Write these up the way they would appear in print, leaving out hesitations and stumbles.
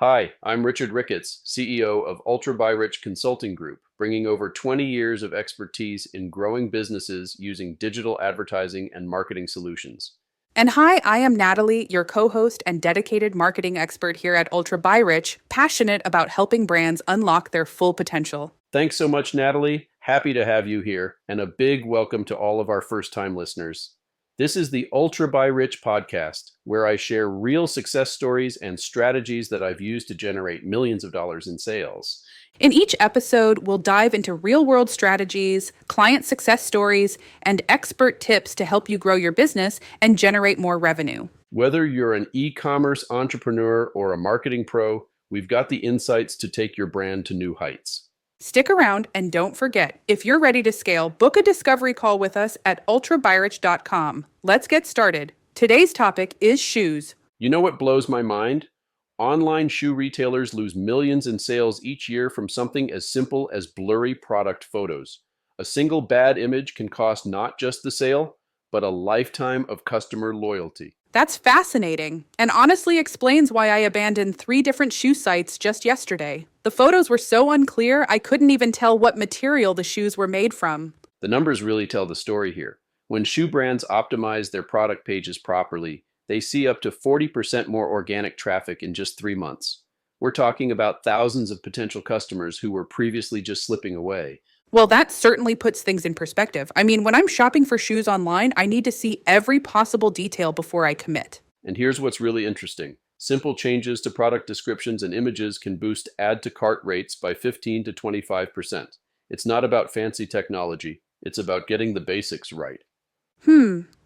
Hi, I'm Richard Ricketts, CEO of UltraByRich Consulting Group, bringing over 20 years of expertise in growing businesses using digital advertising and marketing solutions. And hi, I am Natalie, your co host and dedicated marketing expert here at UltraByRich, passionate about helping brands unlock their full potential. Thanks so much, Natalie. Happy to have you here, and a big welcome to all of our first-time listeners. This is the UltraByRich podcast, where I share real success stories and strategies that I've used to generate millions of dollars in sales. In each episode, we'll dive into real world strategies, client success stories, and expert tips to help you grow your business and generate more revenue. Whether you're an e-commerce entrepreneur or a marketing pro, we've got the insights to take your brand to new heights. Stick around and don't forget, if you're ready to scale, book a discovery call with us at ultrabyrich.com. Let's get started. Today's topic is shoes. You know what blows my mind? Online shoe retailers lose millions in sales each year from something as simple as blurry product photos. A single bad image can cost not just the sale, but a lifetime of customer loyalty. That's fascinating, and honestly explains why I abandoned 3 different shoe sites just yesterday. The photos were so unclear, I couldn't even tell what material the shoes were made from. The numbers really tell the story here. When shoe brands optimize their product pages properly, they see up to 40% more organic traffic in just 3 months. We're talking about thousands of potential customers who were previously just slipping away. Well, that certainly puts things in perspective. I mean, when I'm shopping for shoes online, I need to see every possible detail before I commit. And here's what's really interesting. Simple changes to product descriptions and images can boost add to cart rates by 15 to 25%. It's not about fancy technology. It's about getting the basics right.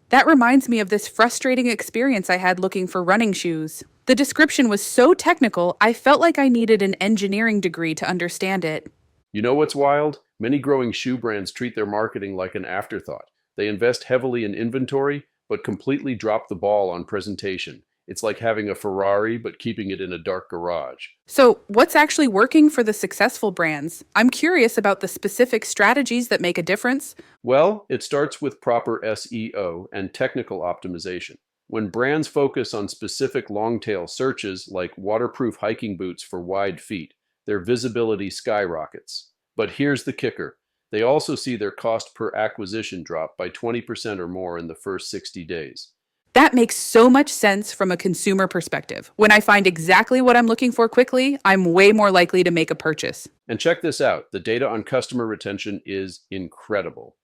That reminds me of this frustrating experience I had looking for running shoes. The description was so technical, I felt like I needed an engineering degree to understand it. You know what's wild? Many growing shoe brands treat their marketing like an afterthought. They invest heavily in inventory, but completely drop the ball on presentation. It's like having a Ferrari, but keeping it in a dark garage. So, what's actually working for the successful brands? I'm curious about the specific strategies that make a difference. Well, it starts with proper SEO and technical optimization. When brands focus on specific long-tail searches like waterproof hiking boots for wide feet, their visibility skyrockets. But here's the kicker. They also see their cost per acquisition drop by 20% or more in the first 60 days. That makes so much sense from a consumer perspective. When I find exactly what I'm looking for quickly, I'm way more likely to make a purchase. And check this out. The data on customer retention is incredible.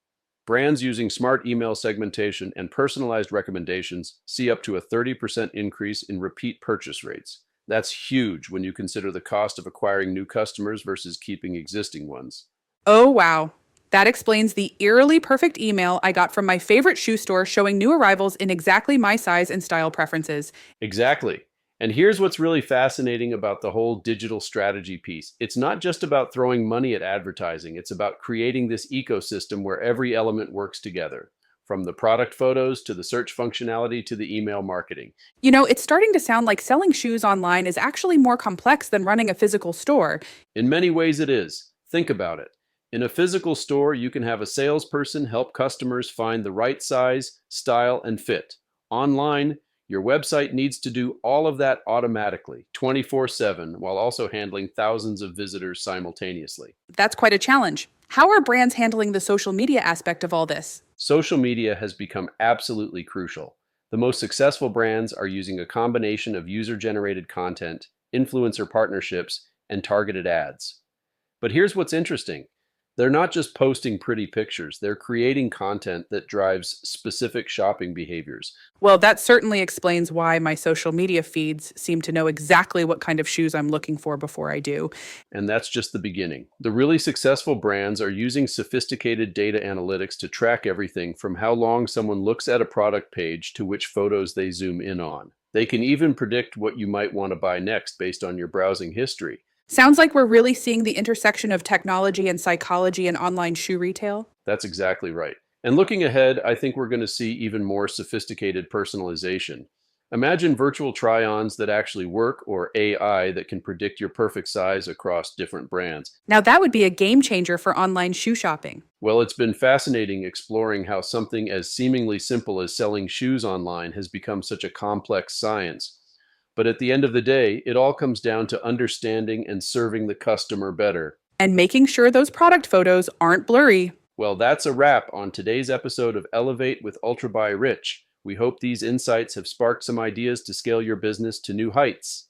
Brands using smart email segmentation and personalized recommendations see up to a 30% increase in repeat purchase rates. That's huge when you consider the cost of acquiring new customers versus keeping existing ones. Oh, wow. That explains the eerily perfect email I got from my favorite shoe store showing new arrivals in exactly my size and style preferences. Exactly. And here's what's really fascinating about the whole digital strategy piece. It's not just about throwing money at advertising. It's about creating this ecosystem where every element works together, from the product photos to the search functionality to the email marketing. You know, it's starting to sound like selling shoes online is actually more complex than running a physical store. In many ways it is. Think about it. In a physical store, you can have a salesperson help customers find the right size, style, and fit. Online, your website needs to do all of that automatically, 24/7, while also handling thousands of visitors simultaneously. That's quite a challenge. How are brands handling the social media aspect of all this? Social media has become absolutely crucial. The most successful brands are using a combination of user-generated content, influencer partnerships, and targeted ads. But here's what's interesting. They're not just posting pretty pictures, they're creating content that drives specific shopping behaviors. Well, that certainly explains why my social media feeds seem to know exactly what kind of shoes I'm looking for before I do. And that's just the beginning. The really successful brands are using sophisticated data analytics to track everything from how long someone looks at a product page to which photos they zoom in on. They can even predict what you might want to buy next based on your browsing history. Sounds like we're really seeing the intersection of technology and psychology in online shoe retail. That's exactly right. And looking ahead, I think we're going to see even more sophisticated personalization. Imagine virtual try-ons that actually work, or AI that can predict your perfect size across different brands. Now, that would be a game changer for online shoe shopping. Well, it's been fascinating exploring how something as seemingly simple as selling shoes online has become such a complex science. But at the end of the day, it all comes down to understanding and serving the customer better. And making sure those product photos aren't blurry. Well, that's a wrap on today's episode of Elevate with UltraByRich. We hope these insights have sparked some ideas to scale your business to new heights.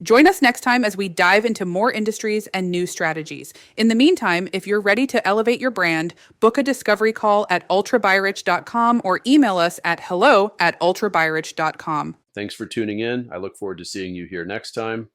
Join us next time as we dive into more industries and new strategies. In the meantime, if you're ready to elevate your brand, book a discovery call at ultrabyrich.com or email us at hello@ultrabyrich.com. Thanks for tuning in. I look forward to seeing you here next time.